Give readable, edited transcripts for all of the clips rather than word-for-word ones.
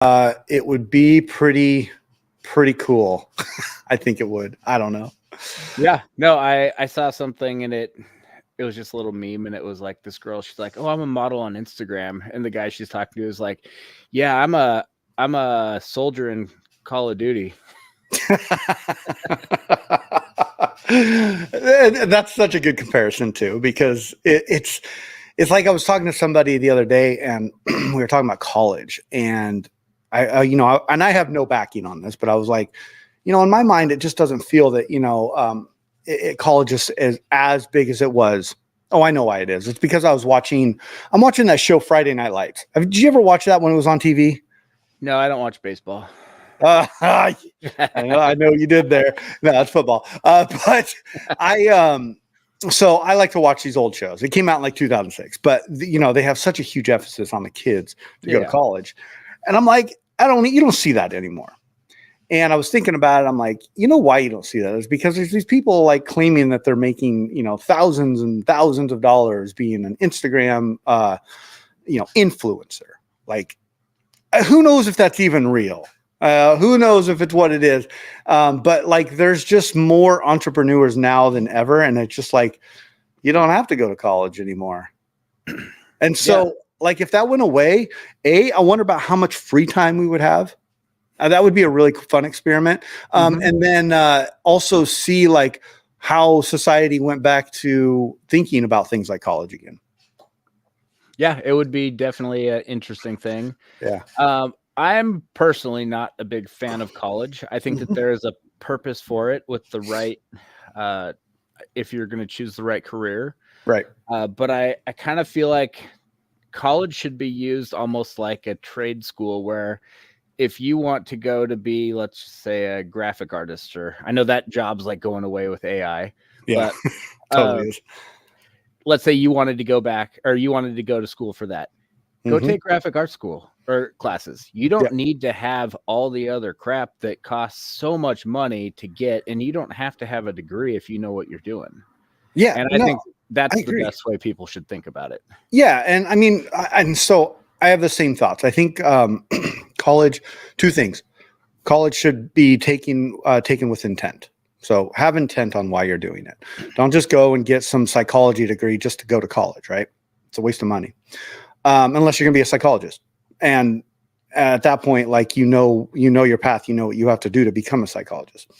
It would be pretty cool. I think it would. I don't know. Yeah, no, I saw something and it was just a little meme, and it was like this girl, she's like, "Oh, I'm a model on Instagram," and the guy she's talking to is like, "Yeah, I'm a soldier in Call of Duty." That's such a good comparison too, because it's like I was talking to somebody the other day, and we were talking about college, and I have no backing on this, but I was like, in my mind, it just doesn't feel that college is as big as it was. Oh, I know why it is. It's because I'm watching that show Friday Night Lights. Did you ever watch that when it was on TV? No, I don't watch baseball. I know you did there. No, that's football. But so I like to watch these old shows. It came out in like 2006, but they have such a huge emphasis on the kids to go to college. And I'm like, you don't see that anymore. And I was thinking about it. I'm like, why you don't see that is because there's these people like claiming that they're making, thousands and thousands of dollars being an Instagram, influencer. Like, who knows if that's even real? Who knows if it's what it is? But like, there's just more entrepreneurs now than ever. And it's just like, you don't have to go to college anymore. And so like, if that went away, I wonder about how much free time we would have. That would be a really fun experiment. And then also see like how society went back to thinking about things like college again. Yeah, it would be definitely an interesting thing. Yeah. I'm personally not a big fan of college. I think that there is a purpose for it with the right, if you're going to choose the right career. Right. But I kind of feel like college should be used almost like a trade school where if you want to go to be, let's just say, a graphic artist, or I know that job's like going away with AI. Yeah, but, totally is. Let's say you wanted to go back, or you wanted to go to school for that. Go take graphic art school or classes. You don't need to have all the other crap that costs so much money to get, and you don't have to have a degree if you know what you're doing. Yeah, and I think that's the best way people should think about it. Yeah, and I mean, and so I have the same thoughts. I think college, two things. College should be taken with intent. So have intent on why you're doing it. Don't just go and get some psychology degree just to go to college, right? It's a waste of money. Unless you're going to be a psychologist. And at that point, like, you know your path, you know what you have to do to become a psychologist.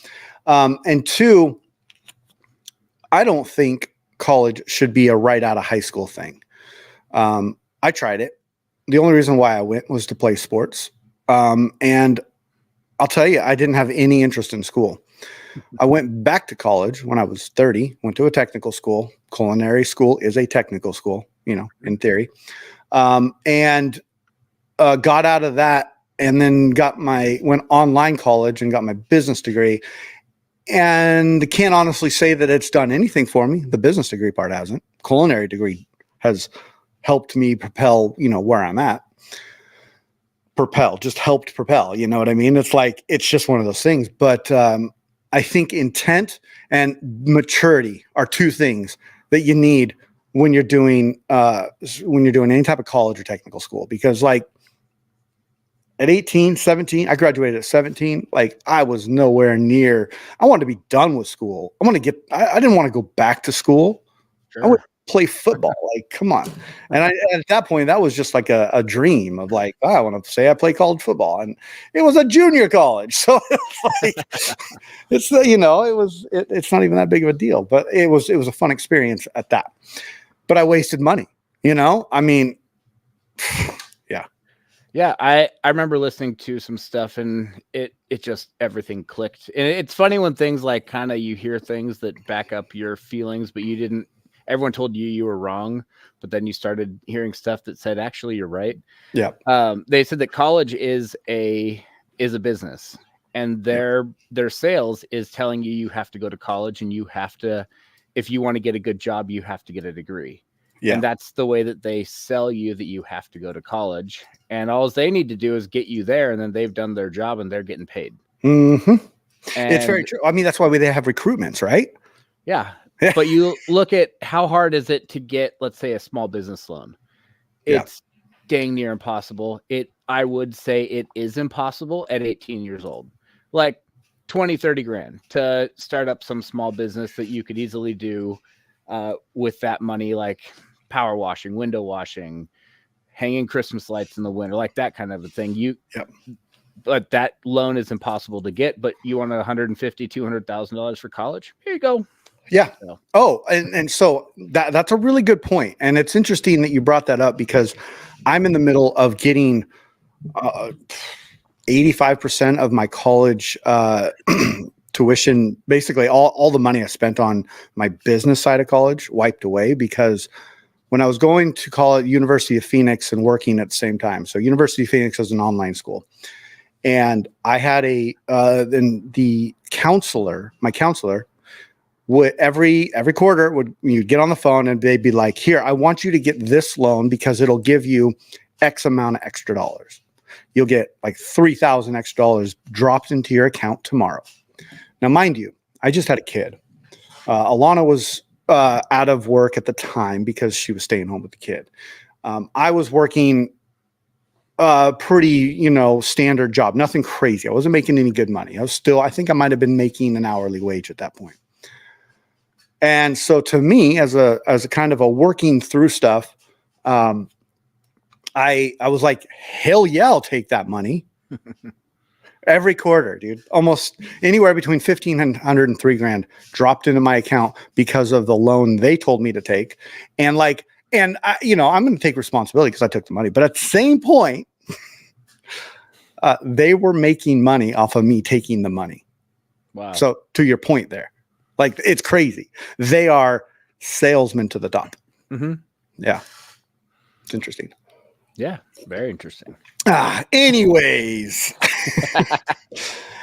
And two, I don't think college should be a right out of high school thing. I tried it. The only reason why I went was to play sports. And I'll tell you, I didn't have any interest in school. I went back to college when I was 30, went to a technical school. Culinary school is a technical school, in theory. And got out of that and then went online college and got my business degree. And can't honestly say that it's done anything for me. The business degree part hasn't. Culinary degree has helped me propel, where I'm at. Just helped propel, you know what I mean? It's like, it's just one of those things. But I think intent and maturity are two things that you need when you're doing any type of college or technical school. Because like at 18, 17, I graduated at 17. Like, I was nowhere near, I wanted to be done with school. I didn't want to go back to school. Sure. I would play football. Like, come on. And at that point, that was just like a dream of like, I want to say I play college football, and it was a junior college. So it's like, it's not even that big of a deal, but it was a fun experience at that, but I wasted money, I mean, Yeah, I remember listening to some stuff, and it just, everything clicked. And it's funny when things like kind of, you hear things that back up your feelings, but everyone told you were wrong, but then you started hearing stuff that said, actually, you're right. Yeah. They said that college is a business, and their sales is telling you have to go to college, and you have to, if you want to get a good job, you have to get a degree. Yeah. And that's the way that they sell you, that you have to go to college, and all they need to do is get you there, and then they've done their job and they're getting paid. Mm-hmm. It's very true. I mean, that's why they have recruitments, right? Yeah. But you look at how hard is it to get, let's say, a small business loan. It's dang near impossible. I would say it is impossible at 18 years old. Like 20, 30 grand to start up some small business that you could easily do with that money, like power washing, window washing, hanging Christmas lights in the winter, like that kind of a thing. But that loan is impossible to get, but you want $150,000-$200,000 for college? Here you go. Yeah. So. Oh, and so that's a really good point. And it's interesting that you brought that up because I'm in the middle of getting 85% of my college tuition, basically all the money I spent on my business side of college wiped away because when I was going to college, University of Phoenix, and working at the same time. So University of Phoenix is an online school. And I had then the counselor, my counselor, would every quarter you'd get on the phone and they'd be like, here, I want you to get this loan because it'll give you X amount of extra dollars. You'll get like $3,000 extra dollars dropped into your account tomorrow. Now, mind you, I just had a kid. Alana was out of work at the time because she was staying home with the kid. I was working pretty, standard job, nothing crazy. I wasn't making any good money. I think I might have been making an hourly wage at that point. And so to me, as a kind of a working through stuff, I was like, hell yeah, I'll take that money. Every quarter, dude, almost anywhere between $1,500 and $3,000 dropped into my account because of the loan they told me to take. And I, I'm going to take responsibility because I took the money. But at the same point, they were making money off of me taking the money. Wow. So to your point there, like, it's crazy. They are salesmen to the top. Mm-hmm. Yeah. It's interesting. Yeah. Very interesting. Anyways.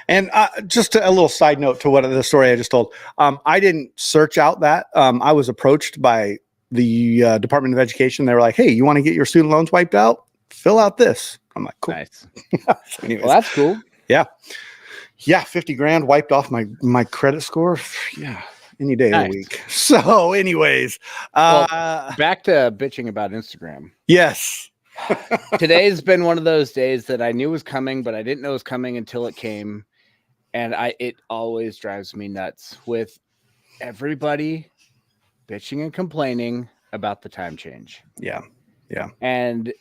And just a little side note to the story I just told. I didn't search out that. I was approached by the Department of Education. They were like, hey, you want to get your student loans wiped out? Fill out this. I'm like, cool. Nice. Anyways, Well, that's cool. Yeah. Yeah. $50,000 wiped off my credit score. Yeah. Any day of the week. So anyways, back to bitching about Instagram. Yes. Today's been one of those days that I knew was coming, but I didn't know it was coming until it came. And it always drives me nuts with everybody bitching and complaining about the time change. Yeah. Yeah. And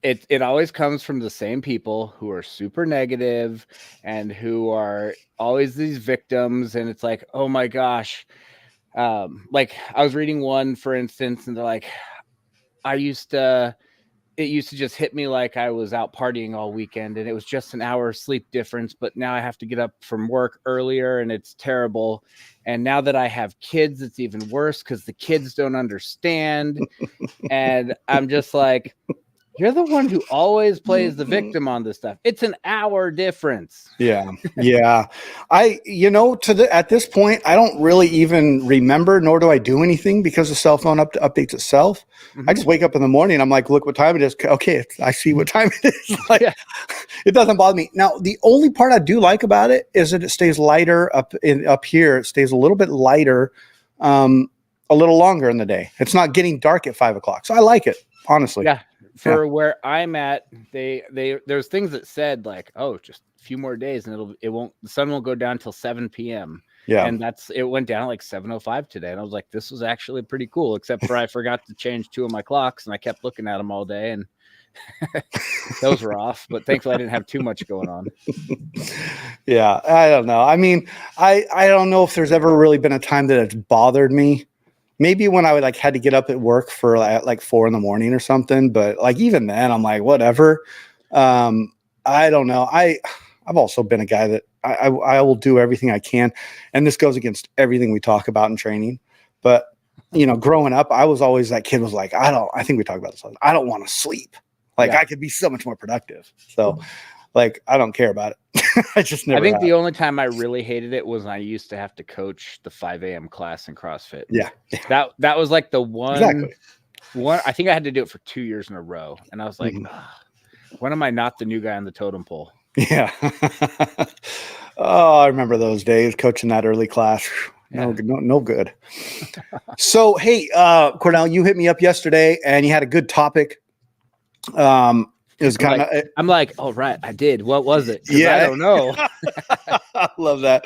it always comes from the same people who are super negative and who are always these victims. And it's like, oh my gosh. Like I was reading one, for instance, and they're like, it used to just hit me like I was out partying all weekend and it was just an hour sleep difference, but now I have to get up from work earlier and it's terrible. And now that I have kids, it's even worse because the kids don't understand. And I'm just like, you're the one who always plays the victim on this stuff. It's an hour difference. Yeah. Yeah. At this point, I don't really even remember, nor do I do anything because the cell phone updates itself. Mm-hmm. I just wake up in the morning. I'm like, look what time it is. Okay. I see what time it is. Like, yeah. It doesn't bother me. Now, the only part I do like about it is that it stays lighter up here. It stays a little bit lighter, a little longer in the day. It's not getting dark at 5:00. So I like it, honestly. Yeah. For where I'm at, there's things that said like, oh, just a few more days and the sun won't go down till 7 p.m. Yeah. And it went down like 7:05 today. And I was like, this was actually pretty cool, except for I forgot to change 2 of my clocks and I kept looking at them all day and those were off, but thankfully I didn't have too much going on. Yeah. I don't know. I mean, I don't know if there's ever really been a time that it's bothered me. Maybe when I would had to get up at work for like 4 a.m. or something, but like even then I'm like, whatever. I don't know. I've also been a guy that I will do everything I can. And this goes against everything we talk about in training. But, growing up, I was always that kid was like, I think we talk about this. I don't want to sleep. Like I could be so much more productive. So like, I don't care about it. I just never. I think the only time I really hated it was when I used to have to coach the 5 a.m. class in CrossFit. Yeah. That was like the one. Exactly. I think I had to do it for 2 years in a row. And I was like, when am I not the new guy on the totem pole? Yeah. Oh, I remember those days coaching that early class. No good. So, hey, Cornell, you hit me up yesterday and you had a good topic. It was kind of, I'm like, oh, right, I did. What was it? 'Cause yeah. I don't know. I love that.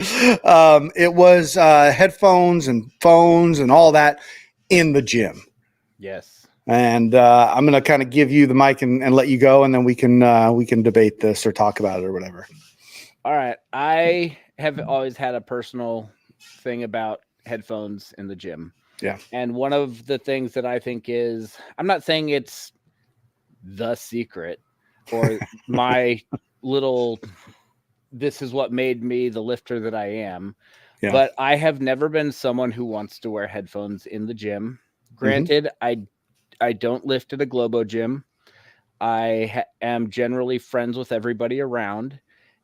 It was headphones and phones and all that in the gym. Yes. And I'm going to kind of give you the mic and let you go, and then we can debate this or talk about it or whatever. All right. I have always had a personal thing about headphones in the gym. Yeah. And one of the things that I think is, I'm not saying it's the secret or my little, this is what made me the lifter that I am. Yeah. But I have never been someone who wants to wear headphones in the gym. Granted, I don't lift at a Globo gym. I am generally friends with everybody around.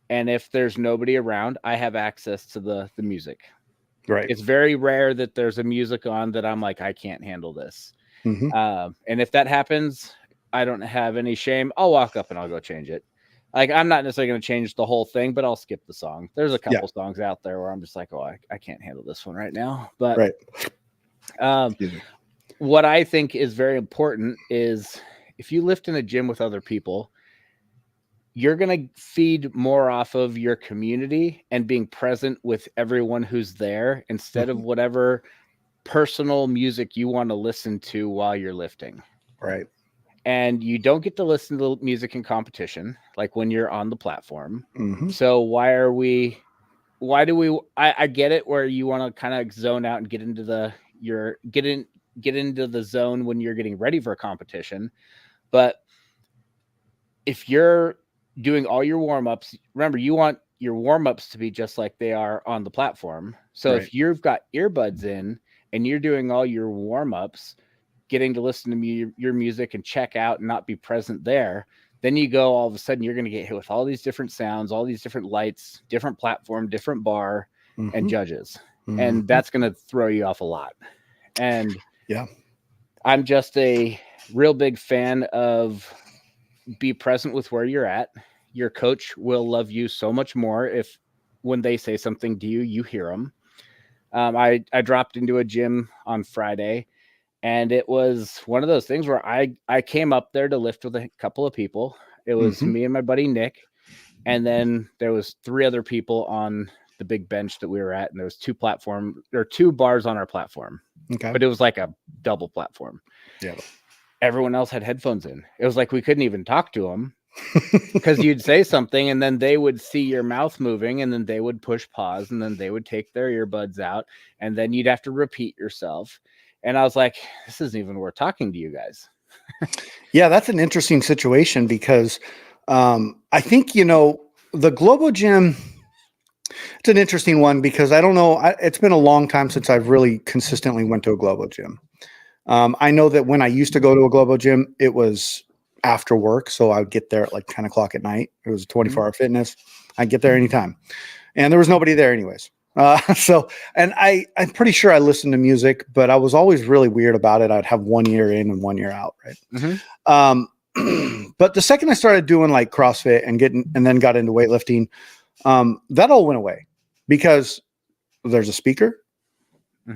And if there's nobody around, I have access to the music. Right. It's very rare that there's a music on that I'm like, I can't handle this. And if that happens, I don't have any shame. I'll walk up and I'll go change it. Like, I'm not necessarily going to change the whole thing, but I'll skip the song. There's a couple songs out there where I'm just like, oh, I can't handle this one right now. But what I think is very important is if you lift in a gym with other people, you're going to feed more off of your community and being present with everyone who's there instead of whatever personal music you want to listen to while you're lifting. Right. And you don't get to listen to music in competition, like when you're on the platform. So I get it where you want to kind of zone out and get into the zone when you're getting ready for a competition. But if you're doing all your warm-ups, remember, you want your warm-ups to be just like they are on the platform. So if you've got earbuds in and you're doing all your warm-ups, getting to listen to your music and check out and not be present there, then you go, all of a sudden you're going to get hit with all these different sounds, all these different lights, different platform, different bar, and judges. And that's going to throw you off a lot. And I'm just a real big fan of be present with where you're at. Your coach will love you so much more if when they say something to you, you hear them. I dropped into a gym on Friday, and it was one of those things where I came up there to lift with a couple of people. It was me and my buddy Nick, and then there was 3 other people on the big bench that we were at, and there was 2 bars on our platform. Okay. But it was like a double platform. Yeah. Everyone else had headphones in. It was like we couldn't even talk to them because you'd say something and then they would see your mouth moving and then they would push pause and then they would take their earbuds out and then you'd have to repeat yourself. And I was like, this isn't even worth talking to you guys. Yeah, that's an interesting situation because I think, the Globo Gym, it's an interesting one because I don't know. It's been a long time since I've really consistently went to a Globo Gym. I know that when I used to go to a Globo Gym, it was after work. So I would get there at like 10 o'clock at night. It was a 24-hour fitness. I'd get there anytime. And there was nobody there anyways. And I'm pretty sure I listened to music, but I was always really weird about it. I'd have one ear in and one ear out. Right. But the second I started doing like CrossFit and then got into weightlifting, that all went away because there's a speaker.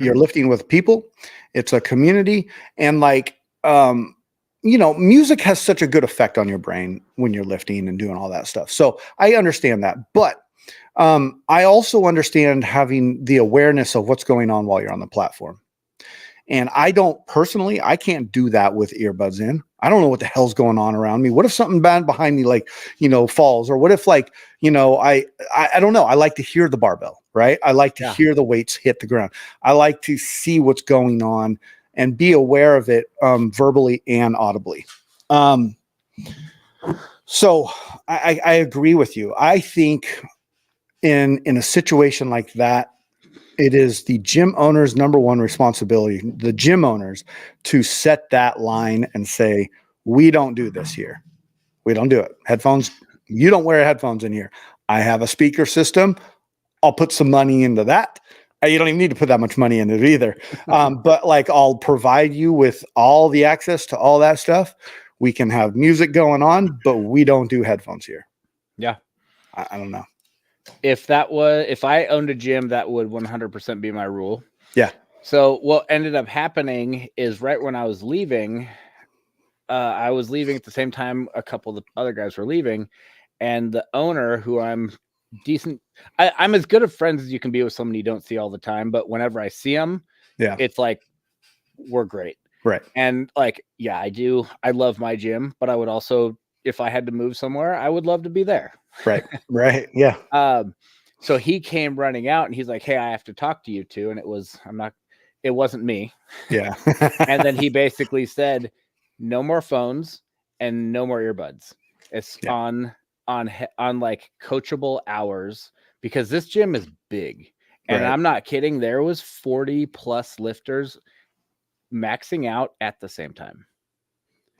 You're lifting with people. It's a community. And music has such a good effect on your brain when you're lifting and doing all that stuff. So I understand that. But I also understand having the awareness of what's going on while you're on the platform. And I can't do that with earbuds in. I don't know what the hell's going on around me. What if something bad behind me, falls? Or what if I don't know. I like to hear the barbell, right? I like to hear the weights hit the ground. I like to see what's going on and be aware of it verbally and audibly. So I agree with you. I think in a situation like that, it is the gym owner's number one responsibility, the gym owners, to set that line and say, we don't do this here. We don't do it. Headphones, you don't wear headphones in here. I have a speaker system. I'll put some money into that. You don't even need to put that much money into it either. But I'll provide you with all the access to all that stuff. We can have music going on, but we don't do headphones here. Yeah. I don't know. If I owned a gym, that would 100% be my rule. Yeah. So what ended up happening is right when I was leaving, I was leaving at the same time a couple of the other guys were leaving, and the owner, who I'm I'm as good of friends as you can be with someone you don't see all the time, but whenever I see them, Yeah. it's like we're great. Right. And like, yeah, I love my gym, but I would also, if I had to move somewhere, I would love to be there. Right. Right. Yeah. So he came running out and he's like, "Hey, I have to talk to you too." And it wasn't me. Yeah. And then he basically said, "No more phones and no more earbuds. It's Yeah. on like coachable hours, because this gym is big." And Right. I'm not kidding. There was 40 plus lifters maxing out at the same time.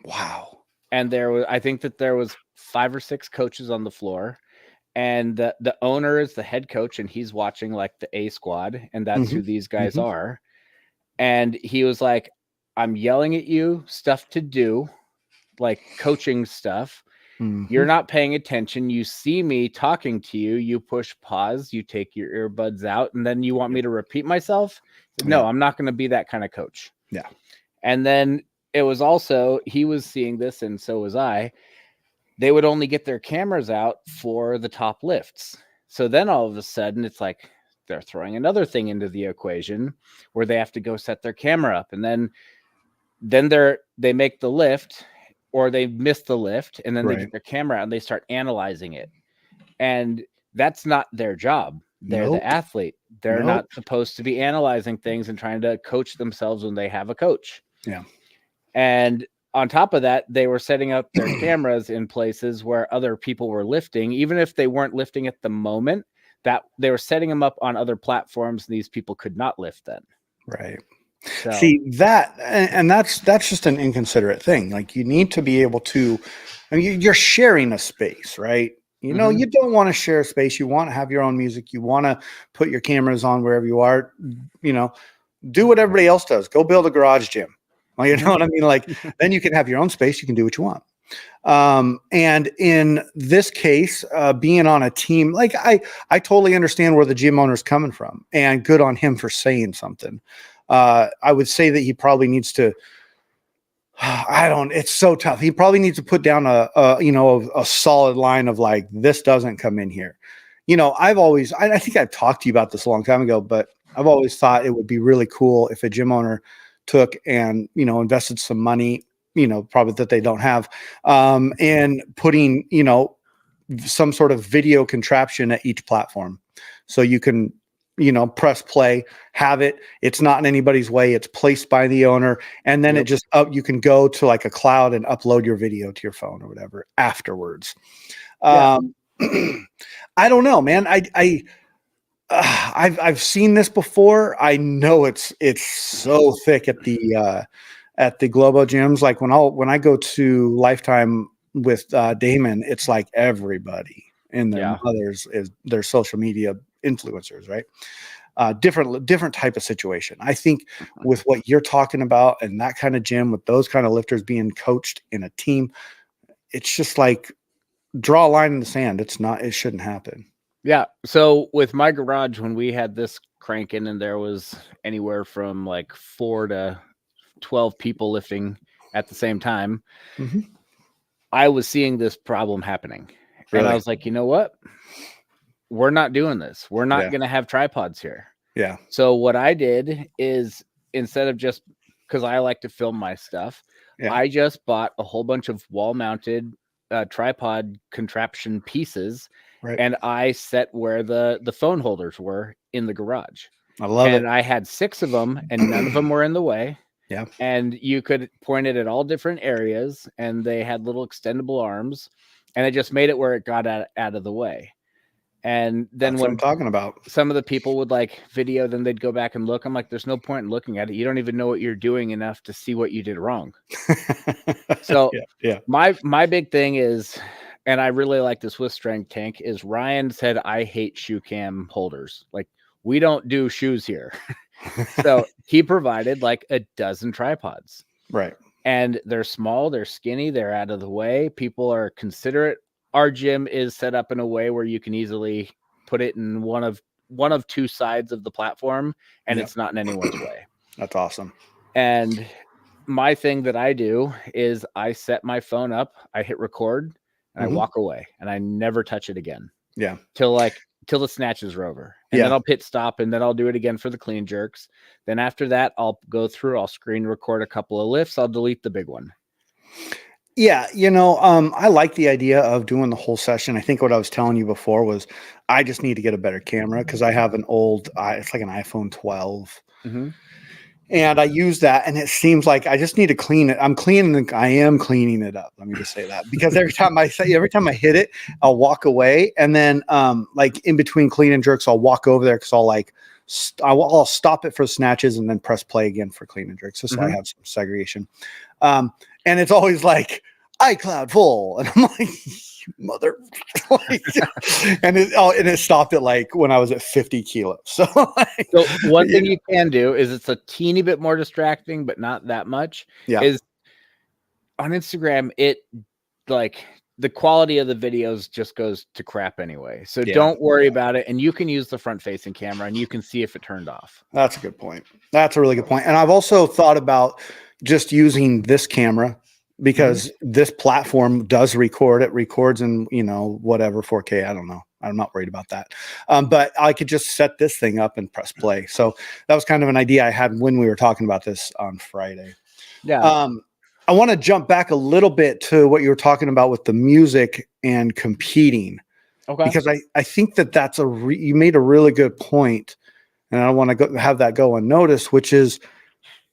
Wow. And I think that there was 5 or 6 coaches on the floor, and the owner is the head coach, and he's watching like the A squad, and that's who these guys are. And he was like, "I'm yelling at you stuff to do, like coaching stuff. You're not paying attention. You see me talking to you, you push pause, you take your earbuds out, and then you want me to repeat myself? No, I'm not going to be that kind of coach." Yeah. And then it was also, he was seeing this, and so was I. They would only get their cameras out for the top lifts. So then all of a sudden it's like they're throwing another thing into the equation where they have to go set their camera up, and then they make the lift, or they miss the lift, and then they get their camera out and they start analyzing it. And that's not their job. They're the athlete. They're not supposed to be analyzing things and trying to coach themselves when they have a coach. Yeah. And on top of that, they were setting up their cameras in places where other people were lifting, even if they weren't lifting at the moment, that they were setting them up on other platforms. These people could not lift then. Right. So, see that, and that's just an inconsiderate thing. Like, you need to be able to, I mean, you're sharing a space, right? You know, you don't want to share space. You want to have your own music. You want to put your cameras on wherever you are, you know, do what everybody else does. Go build a garage gym. Well, you know what I mean? Like, then you can have your own space. You can do what you want. And in this case, being on a team, like I totally understand where the gym owner is coming from, and good on him for saying something. I would say that he probably needs to, it's so tough. He probably needs to put down a solid line of like, this doesn't come in here. You know, I think I've talked to you about this a long time ago, but I've always thought it would be really cool if a gym owner took and, you know, invested some money, you know, probably that they don't have, and putting, you know, some sort of video contraption at each platform. So you can, you know, press play, have it. It's not in anybody's way. It's placed by the owner. And then it just you can go to like a cloud and upload your video to your phone or whatever afterwards. I don't know, man. I've seen this before. I know it's so thick at the Globo gyms. Like when I go to Lifetime with Damon, it's like everybody and their mothers is their social media influencers, right? Different type of situation. I think with what you're talking about and that kind of gym with those kind of lifters being coached in a team, it's just like draw a line in the sand. It shouldn't happen. Yeah. So with my garage, when we had this cranking and there was anywhere from like 4 to 12 people lifting at the same time, I was seeing this problem happening. Really? And I was like, you know what? We're not doing this. We're not going to have tripods here. Yeah. So what I did is, instead of just, because I like to film my stuff, I just bought a whole bunch of wall mounted tripod contraption pieces. Right. And I set where the phone holders were in the garage. I love it. And I had 6 of them, and none of them were in the way. Yeah. And you could point it at all different areas, and they had little extendable arms, and it just made it where it got out of the way. And then that's what I'm talking about, some of the people would like video, then they'd go back and look. I'm like, there's no point in looking at it. You don't even know what you're doing enough to see what you did wrong. So my big thing is, and I really like this with Strength Tank, is Ryan said, I hate shoe cam holders. Like, we don't do shoes here. So he provided like a dozen tripods. Right. And they're small, they're skinny, they're out of the way. People are considerate. Our gym is set up in a way where you can easily put it in one of 2 sides of the platform, and it's not in anyone's way. That's awesome. And my thing that I do is I set my phone up, I hit record, and I Mhm. walk away, and I never touch it again Yeah. till the snatches are over. And then Yeah. I'll pit stop, and then I'll do it again for the clean jerks. Then after that, I'll go through, I'll screen record a couple of lifts, I'll delete the big one. Yeah, I like the idea of doing the whole session. I think what I was telling you before was I just need to get a better camera because I have an old, it's like an iPhone 12, Mm-hmm. and I use that, and it seems like I just need to clean it. I am cleaning it up. Let me just say that because every time I hit it, I'll walk away, and then like in between clean and jerks, I'll walk over there because I'll like I'll stop it for snatches and then press play again for clean and jerks, just so I have some segregation. And it's always like iCloud full, and I'm like, mother, and it stopped at like when I was at 50 kilos. So, So one thing you can do is it's a teeny bit more distracting, but not that much. Yeah. Is on Instagram, it like the quality of the videos just goes to crap anyway. So don't worry about it. And you can use the front facing camera and you can see if it turned off. That's a good point. That's a really good point. And I've also thought about just using this camera because this platform does record. It records in, whatever 4K. I don't know. I'm not worried about that. But I could just set this thing up and press play. So that was kind of an idea I had when we were talking about this on Friday. Yeah. I want to jump back a little bit to what you were talking about with the music and competing. Okay. Because I think that's you made a really good point, and I want to have that go unnoticed, which is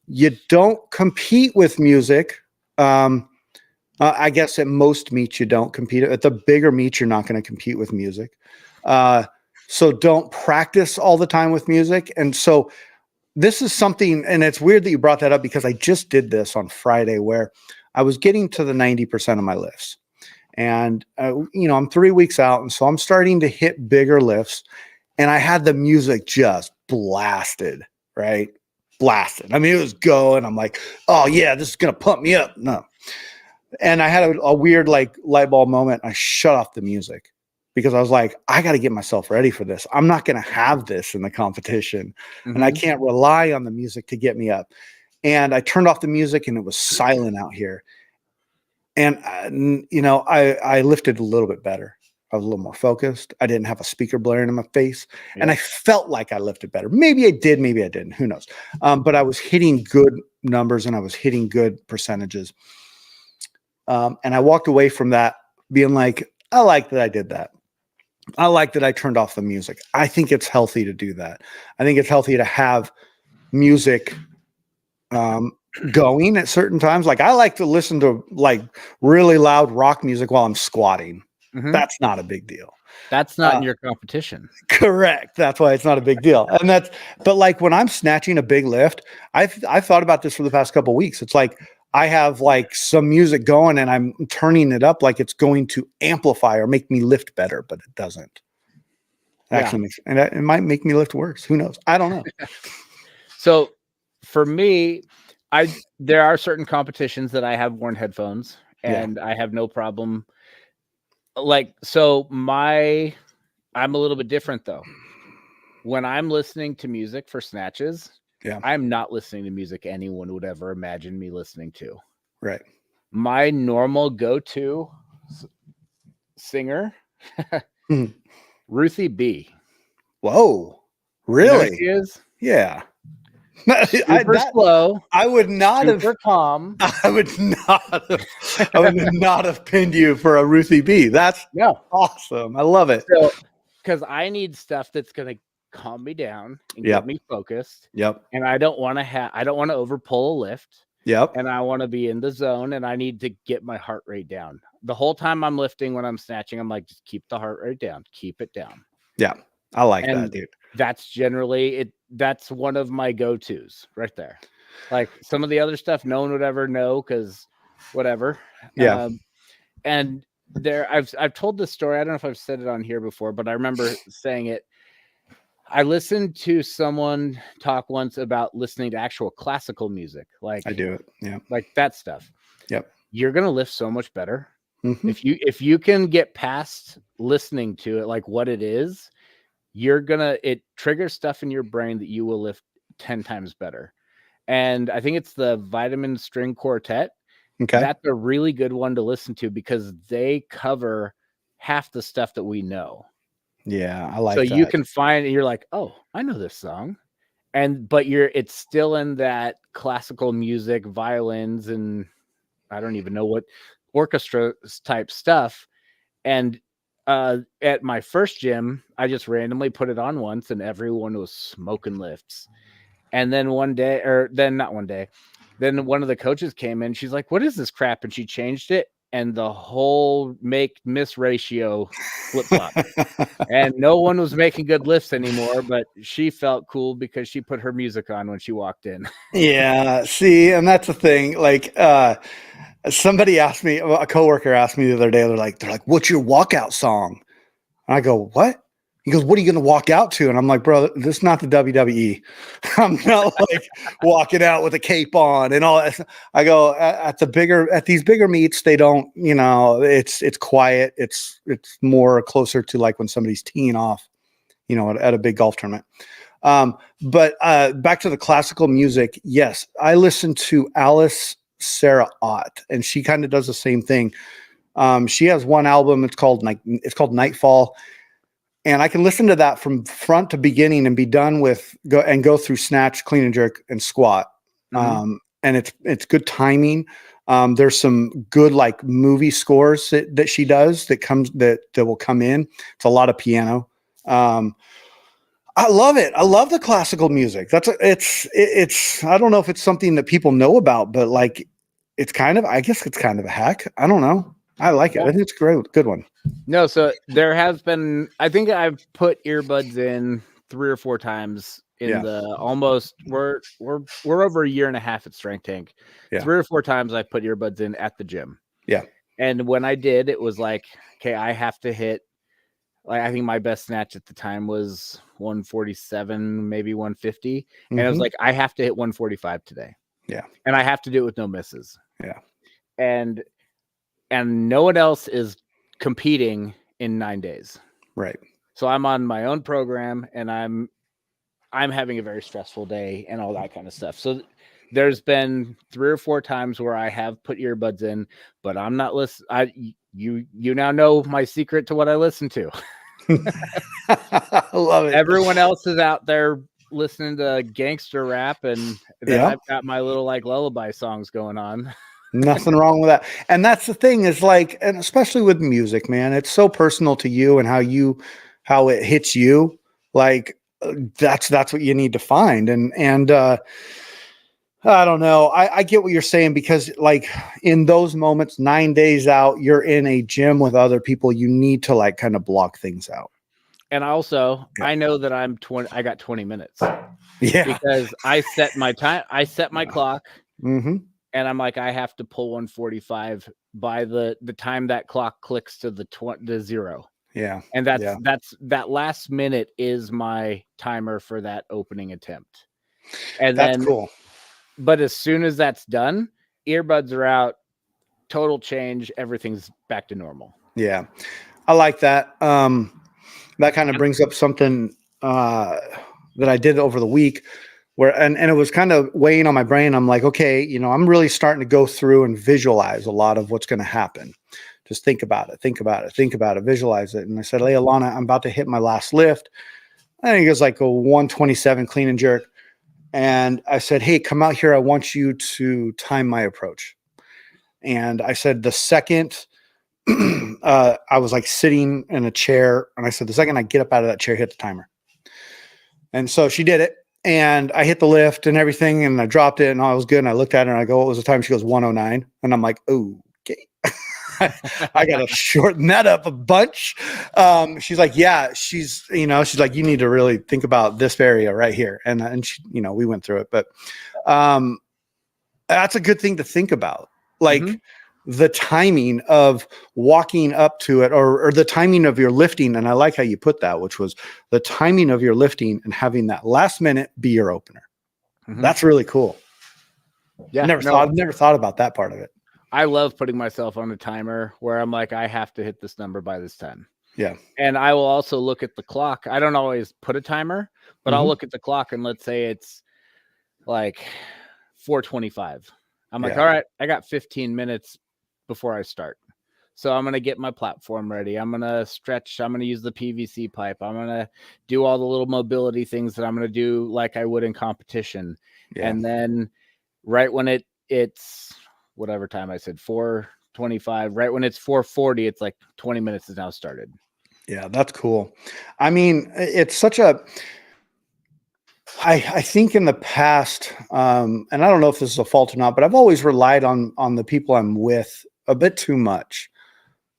you don't compete with music. I guess at most meets you don't compete. At the bigger meets, you're not going to compete with music. So don't practice all the time with music. And so this is something, and it's weird that you brought that up because I just did this on Friday where I was getting to the 90% of my lifts. And, I'm 3 weeks out. And so I'm starting to hit bigger lifts. And I had the music just blasted, right? Blasted. I mean, it was going. I'm like, oh, yeah, this is going to pump me up. No. And I had a weird, like, light bulb moment. I shut off the music because I was like, I got to get myself ready for this. I'm not going to have this in the competition. And I can't rely on the music to get me up. And I turned off the music and it was silent out here. And, I lifted a little bit better. I was a little more focused. I didn't have a speaker blaring in my face. Yeah. And I felt like I lifted better. Maybe I did, maybe I didn't. Who knows? But I was hitting good numbers and I was hitting good percentages. And I walked away from that being like, I like that I did that. I like that I turned off the music. I think it's healthy to do that. I think it's healthy to have music going at certain times. Like I like to listen to like really loud rock music while I'm squatting. That's not a big deal. That's not in your competition. Correct. That's why it's not a big deal. But like when I'm snatching a big lift, I've thought about this for the past couple of weeks. It's like I have like some music going and I'm turning it up like it's going to amplify or make me lift better, but it doesn't. Actually, it might make me lift worse. Who knows? I don't know. So for me, there are certain competitions that I have worn headphones and I have no problem. Like, so I'm a little bit different though. When I'm listening to music for snatches, I'm not listening to music anyone would ever imagine me listening to. Right. My normal go-to singer, Ruthie B. Whoa. Really? You know she is? Yeah. Super slow. I would not super calm. I would not have pinned you for a Ruthie B. That's awesome. I love it. So, because I need stuff that's going to calm me down and get me focused. Yep. And I don't want to over pull a lift. Yep. And I want to be in the zone and I need to get my heart rate down. The whole time I'm lifting, when I'm snatching, I'm like, just keep the heart rate down. Keep it down. Yeah. I like that, dude. That's generally it. That's one of my go-tos right there. Like some of the other stuff, no one would ever know because whatever. Yeah. And I've told this story. I don't know if I've said it on here before, but I remember saying it. I listened to someone talk once about listening to actual classical music. Like I do it. Yeah. Like that stuff. Yep. You're going to lift so much better. If you can get past listening to it, like what it is, it triggers stuff in your brain that you will lift 10 times better. and I think it's the Vitamin String Quartet. Okay. That's a really good one to listen to because they cover half the stuff that we know. Yeah, I So like you that. can find, you're like, oh, I know this song. But it's still in that classical music, violins, and I don't even know what orchestra type stuff. And at my first gym, I just randomly put it on once and everyone was smoking lifts. And then not one day, then one of the coaches came in. She's like, what is this crap? And she changed it. And the whole make miss ratio flip flopped. And no one was making good lifts anymore, but she felt cool because she put her music on when she walked in. Yeah, see, and that's the thing. Like, somebody asked me, a coworker asked me the other day. They're like, "What's your walkout song?" And I go, "What?" He goes, "What are you going to walk out to?" And I'm like, "Bro, this is not the WWE. I'm not like walking out with a cape on and all that." I go, at these bigger meets, they don't, it's quiet. It's more closer to like when somebody's teeing off, at a big golf tournament. But back to the classical music. Yes, I listen to Alice Sarah Ott, and she kind of does the same thing. She has one album. It's called Nightfall. And I can listen to that from front to beginning and be done with go through snatch, clean and jerk, and squat. Mhm. And it's good timing. There's some good like movie scores that she does that will come in. It's a lot of piano. I love it. I love the classical music. It's I don't know if it's something that people know about, but like I guess it's kind of a hack. I don't know. I like it. I think it's great. Good one. No, so there has been, I think I've put earbuds in 3 or 4 times in the almost, we're over a year and a half at Strength Tank. Yeah. 3 or 4 times I put earbuds in at the gym. Yeah. And when I did, it was like, okay, I have to hit, like, I think my best snatch at the time was 147, maybe 150. And I was like, I have to hit 145 today. Yeah. And I have to do it with no misses. Yeah. And no one else is competing in 9 days. Right. So I'm on my own program and I'm having a very stressful day and all that kind of stuff. So there's been 3 or 4 times where I have put earbuds in, but I'm not listening. You now know my secret to what I listen to. I love it. Everyone else is out there listening to gangster rap, and then I've got my little like lullaby songs going on. Nothing wrong with that. And that's the thing is like, and especially with music, man, it's so personal to you and how it hits you. Like that's what you need to find. And I don't know. I get what you're saying because like in those moments, 9 days out, you're in a gym with other people. You need to like kind of block things out. And also, I know that I got 20 minutes. Yeah. Because I set my time, I set my clock. Mm-hmm. And I'm like, I have to pull 145 by the time that clock clicks to the 0. Yeah. And that's that last minute is my timer for that opening attempt. And that's then cool. But as soon as that's done, earbuds are out, total change, everything's back to normal. Yeah. I like that. That kind of brings up something that I did over the week where, and it was kind of weighing on my brain. I'm like, okay, I'm really starting to go through and visualize a lot of what's going to happen. Just think about it, visualize it. And I said, hey, Alana, I'm about to hit my last lift. I think it was like a 127 clean and jerk. And I said, hey, come out here. I want you to time my approach. And I said, the second I was like sitting in a chair, and I said, the second I get up out of that chair, hit the timer. And so she did it, and I hit the lift and everything, and I dropped it, and all was good. And I looked at her, and I go, what was the time? She goes, 109. And I'm like, oh, okay. I got to shorten that up a bunch. She's like, yeah, she's like, you need to really think about this area right here. And she, we went through it, but that's a good thing to think about. Like the timing of walking up to it or the timing of your lifting. And I like how you put that, which was the timing of your lifting and having that last minute be your opener. That's really cool. Yeah. I've never thought about that part of it. I love putting myself on a timer where I'm like, I have to hit this number by this time. Yeah. And I will also look at the clock. I don't always put a timer, but I'll look at the clock and let's say it's like 4:25. I'm like, Yeah. all right, I got 15 minutes before I start. So I'm going to get my platform ready. I'm going to stretch. I'm going to use the PVC pipe. I'm going to do all the little mobility things that I'm going to do like I would in competition. Yeah. And then right when it's whatever time I said, 4:25, right when it's 4:40, it's like 20 minutes is now started. Yeah, that's cool. I mean, it's such a, I think in the past, and I don't know if this is a fault or not, but I've always relied on the people I'm with a bit too much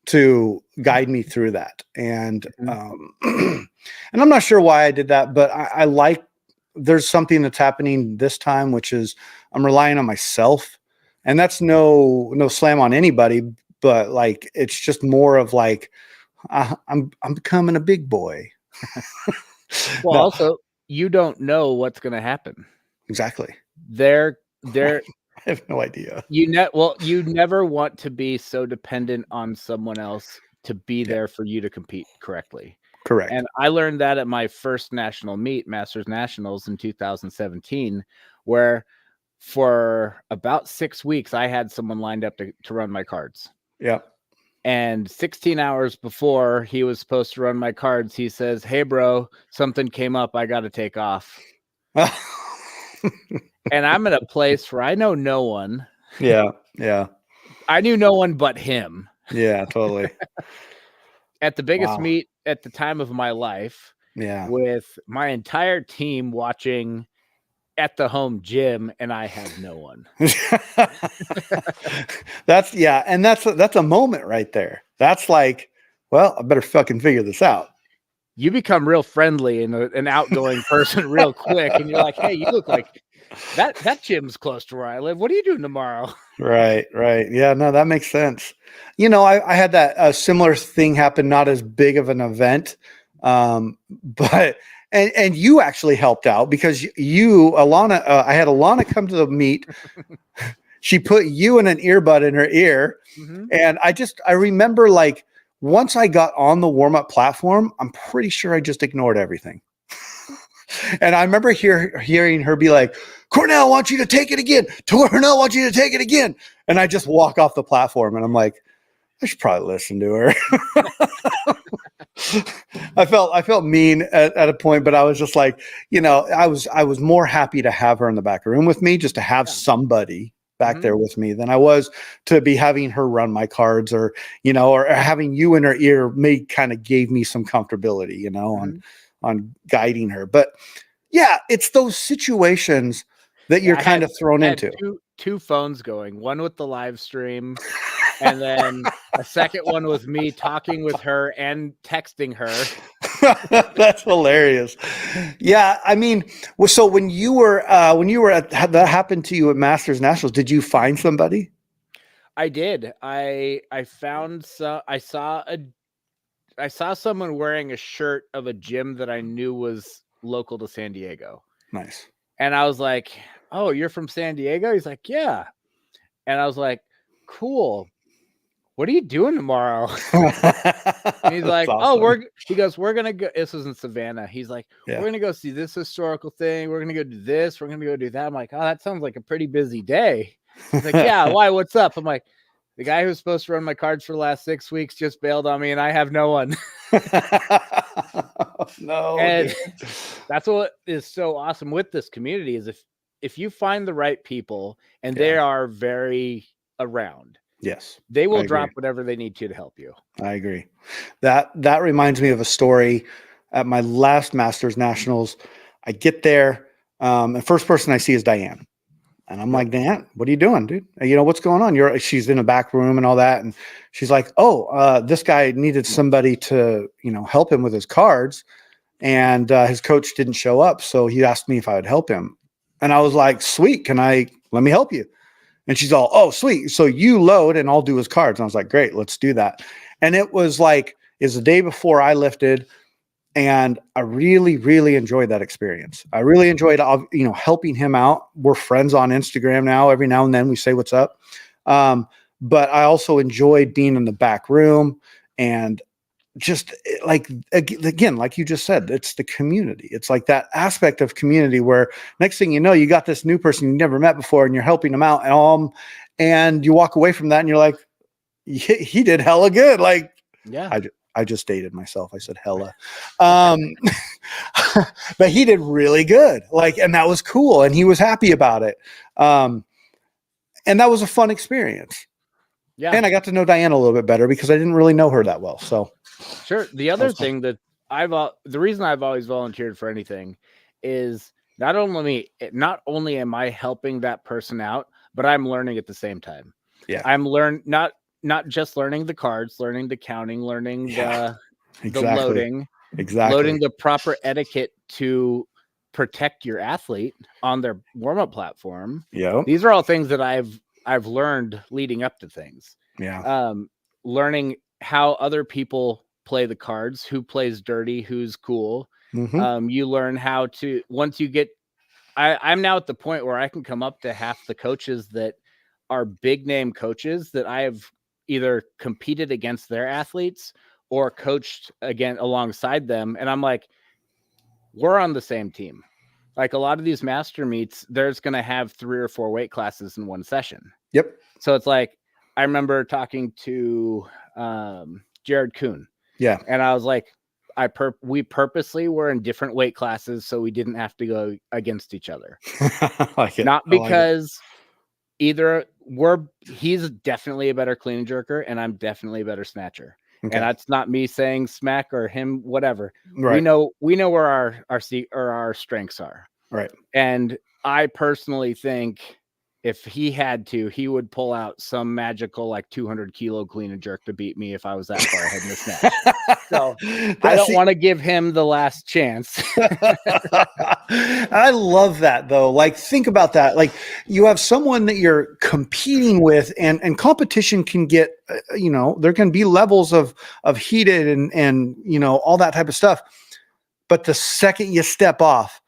to guide me through that. And and I'm not sure why I did that, but I like, there's something that's happening this time, which is I'm relying on myself. And that's no slam on anybody, but like it's just more of like I'm becoming a big boy. Well, No, also, you don't know what's going to happen. exactly. They're I have no idea. you never want to be so dependent on someone else to be there for you to compete correctly. Correct. And I learned that at my first national meet, Masters Nationals in 2017, where for about 6 weeks I had someone lined up to run my cards. Yeah. And 16 hours before he was supposed to run my cards, he says, "Hey, bro, something came up. I got to take off." And I'm in a place where I know no one. Yeah. Yeah. I knew no one but him. Yeah. Totally. At the biggest Wow. meet at the time of my life, Yeah. with my entire team watching at the home gym, and I had no one. That's a moment right there. That's like, well, I better fucking figure this out. You become real friendly and an outgoing person real quick, and you're like, "Hey, you look like that gym's close to where I live. What are you doing tomorrow?" Right. Yeah, no, that makes sense. I had that similar thing happen, not as big of an event. But and you actually helped out because Alana, I had Alana come to the meet. She put you in an earbud in her ear. Mm-hmm. And I remember like once I got on the warm-up platform, I'm pretty sure I just ignored everything. And I remember hearing her be like, "Cornell, I want you to take it again. Cornell, I want you to take it again." And I just walk off the platform and I'm like, I should probably listen to her. I felt mean at a point, but I was just like, I was more happy to have her in the back room with me, just to have somebody back there with me than I was to be having her run my cards or having you in her ear kind of gave me some comfortability, on guiding her. But yeah, it's those situations that you're kind of thrown into. Two phones going, one with the live stream, and then a second one with me talking with her and texting her. That's hilarious. Yeah, I mean, so when you were at that happened to you at Masters Nationals, did you find somebody? I did. I found I saw someone wearing a shirt of a gym that I knew was local to San Diego. Nice. And I was like, "Oh, you're from San Diego?" He's like, "Yeah." And I was like, "Cool. What are you doing tomorrow?" And he's like, awesome. He goes, "We're going to go." This was in Savannah. He's like, "We're going to go see this historical thing. We're going to go do this. We're going to go do that." I'm like, "Oh, that sounds like a pretty busy day." He's like, "Yeah, why? What's up?" I'm like, "The guy who's supposed to run my cards for the last 6 weeks just bailed on me and I have no one." No. And that's what is so awesome with this community is if you find the right people and they are very around. Yes. They will drop whatever they need to help you. I agree. That reminds me of a story at my last Masters Nationals. I get there, the first person I see is Diane. And I'm like, "Dan, what are you doing, dude? What's going on?" She's in the back room and all that. And she's like, "Oh, this guy needed somebody to, help him with his cards. And his coach didn't show up. So he asked me if I would help him." And I was like, "Sweet. Let me help you?" And she's all, "Oh, sweet. So you load and I'll do his cards." And I was like, "Great, let's do that." And it was the day before I lifted. And I really, really enjoyed that experience. I really enjoyed, helping him out. We're friends on Instagram now. Every now and then we say what's up. But I also enjoyed being in the back room and just like, again, like you just said, it's the community. It's like that aspect of community where next thing you know, you got this new person you never met before and you're helping them out, and you walk away from that and you're like, he did hella good. Like, Yeah. I just dated myself. I said hella. But he did really good. Like, and that was cool. And he was happy about it. And that was a fun experience. Yeah. And I got to know Diana a little bit better because I didn't really know her that well. So sure. The other thing that the reason I've always volunteered for anything is not only am I helping that person out, but I'm learning at the same time. Yeah. I'm not just learning the cards, learning the counting, learning the loading, loading the proper etiquette to protect your athlete on their warm-up platform. Yeah. These are all things that I've learned leading up to things. Yeah. Learning how other people play the cards, who plays dirty, who's cool. Mm-hmm. You learn how to, once you get, I'm now at the point where I can come up to half the coaches that are big name coaches that I have either competed against their athletes or coached again alongside them. And I'm like, we're on the same team. Like a lot of these master meets, there's going to have 3 or 4 weight classes in one session. Yep. So it's like, I remember talking to Jared Kuhn. Yeah. And I was like, we purposely were in different weight classes so we didn't have to go against each other. Like it. Not because he's definitely a better clean and jerker and I'm definitely a better snatcher. Okay. And that's not me saying smack or him, whatever. Right. We know where our strengths are. Right. And I personally think if he had to, he would pull out some magical like 200 kilo clean and jerk to beat me if I was that far ahead in the snatch. So I don't want to give him the last chance. I love that though. Like, think about that. Like, you have someone that you're competing with, and competition can get, there can be levels of heated and all that type of stuff. But the second you step off,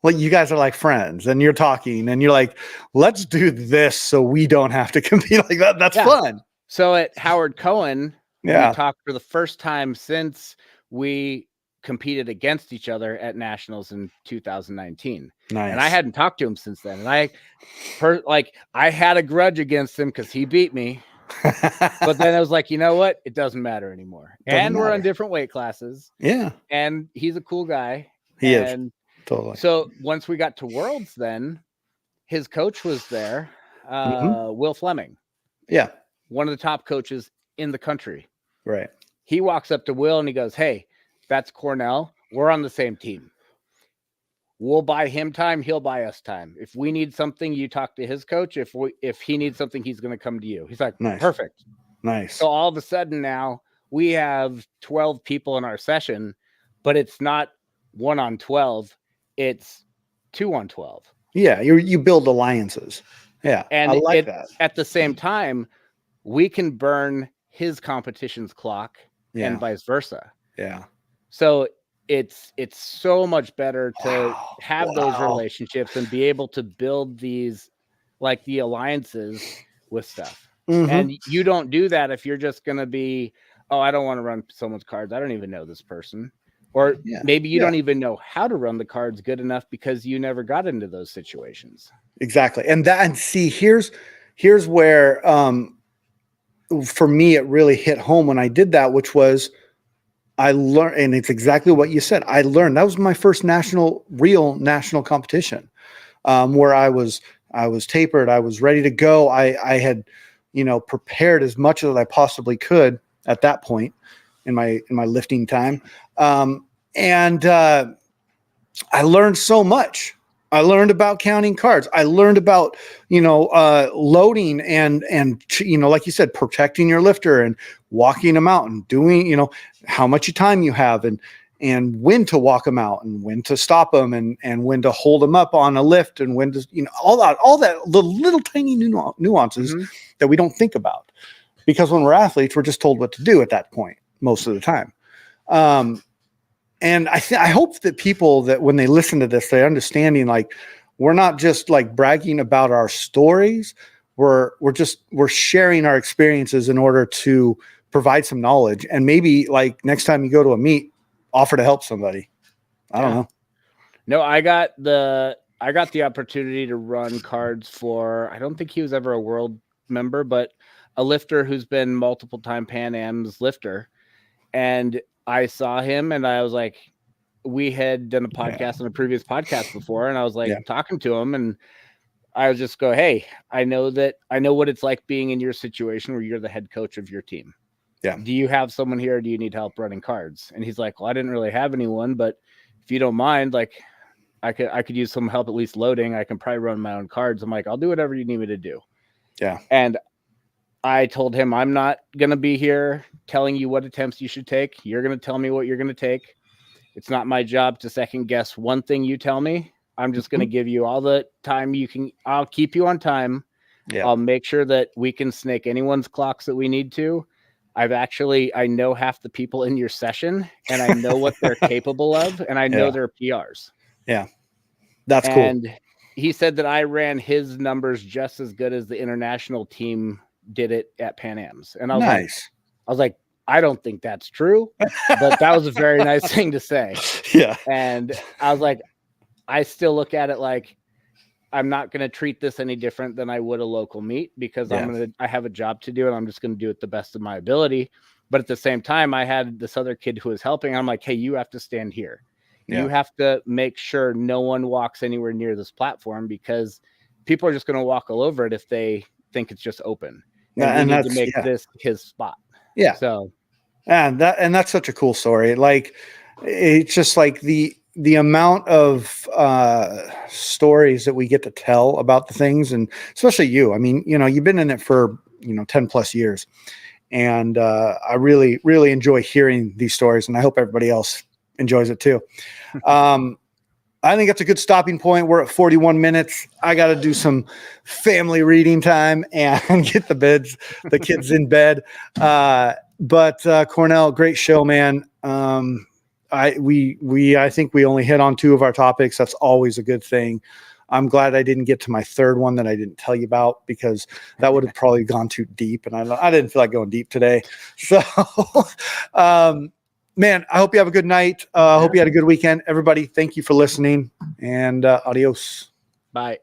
like, you guys are like friends and you're talking and you're like, let's do this so we don't have to compete like that. That's fun. So at Howard Cohen, we talked for the first time since we competed against each other at nationals in 2019. Nice. And I hadn't talked to him since then. And I had a grudge against him because he beat me. But then I was like, you know what? It doesn't matter anymore. We're on different weight classes. Yeah. And he's a cool guy. He is. Totally. So once we got to Worlds, then his coach was there, Will Fleming. Yeah. One of the top coaches in the country. Right. He walks up to Will and he goes, hey, that's Cornell. We're on the same team. We'll buy him time. He'll buy us time. If we need something, you talk to his coach. If he needs something, he's going to come to you. He's like, nice. Perfect. Nice. So all of a sudden now we have 12 people in our session, but it's not 1 on 12. It's 2 on 12. Yeah. You build alliances. Yeah. And I like that. At the same time, we can burn his competition's clock and vice versa. Yeah. So it's so much better to have those relationships and be able to build these, like, the alliances with stuff. Mm-hmm. And you don't do that if you're just going to be, oh, I don't want to run someone's cards. I don't even know this person. Or maybe you don't even know how to run the cards good enough because you never got into those situations. Exactly. And see, here's where, for me, it really hit home when I did that, which was I learned, and it's exactly what you said. I learned that was my first real national competition, where I was tapered. I was ready to go. I had, prepared as much as I possibly could at that point in my lifting time. And I learned so much. I learned about counting cards. I learned about, loading and, like you said, protecting your lifter and walking them out and doing, how much time you have and when to walk them out and when to stop them and when to hold them up on a lift and when to, all that the little tiny nuances that we don't think about, because when we're athletes, we're just told what to do at that point most of the time. And I hope that people that when they listen to this, they're understanding, like, we're not just like bragging about our stories. We're sharing our experiences in order to provide some knowledge, and maybe like next time you go to a meet, offer to help somebody. I don't know. No, I got the opportunity to run cards for, I don't think he was ever a world member, but a lifter who's been multiple time Pan Am's lifter. And I saw him and I was like, we had done a podcast on a previous podcast before, and I was like talking to him, and I would just go, hey, I know what it's like being in your situation where you're the head coach of your team. Yeah. Do you have someone here? Or do you need help running cards? And he's like, well, I didn't really have anyone, but if you don't mind, like I could use some help, at least loading. I can probably run my own cards. I'm like, I'll do whatever you need me to do. Yeah. And I told him, I'm not going to be here telling you what attempts you should take. You're going to tell me what you're going to take. It's not my job to second guess one thing you tell me. I'm just going to give you all the time you can. I'll keep you on time. Yeah. I'll make sure that we can snake anyone's clocks that we need to. I know half the people in your session, and I know what they're capable of, and I know their PRs. Yeah. That's cool. And he said that I ran his numbers just as good as the international team did it at Pan Am's. And I was like, I don't think that's true, but that was a very nice thing to say. Yeah. And I was like, I still look at it like I'm not going to treat this any different than I would a local meet, because I have a job to do, and I'm just going to do it the best of my ability. But at the same time, I had this other kid who was helping. I'm like, hey, you have to stand here. Yeah. You have to make sure no one walks anywhere near this platform, because people are just going to walk all over it if they think it's just open. And we need to make this his spot. Yeah. So, and that's such a cool story. Like, it's just like the amount of stories that we get to tell about the things, and especially you. I mean, you've been in it for 10 plus years, and I really, really enjoy hearing these stories, and I hope everybody else enjoys it too. I think that's a good stopping point. We're at 41 minutes. I got to do some family reading time and get the kids in bed. But Cornell, great show, man. I think we only hit on 2 of our topics. That's always a good thing. I'm glad I didn't get to my 3rd one that I didn't tell you about, because that would have probably gone too deep, and I didn't feel like going deep today. So, man, I hope you have a good night. I hope you had a good weekend. Everybody, thank you for listening, and adios. Bye.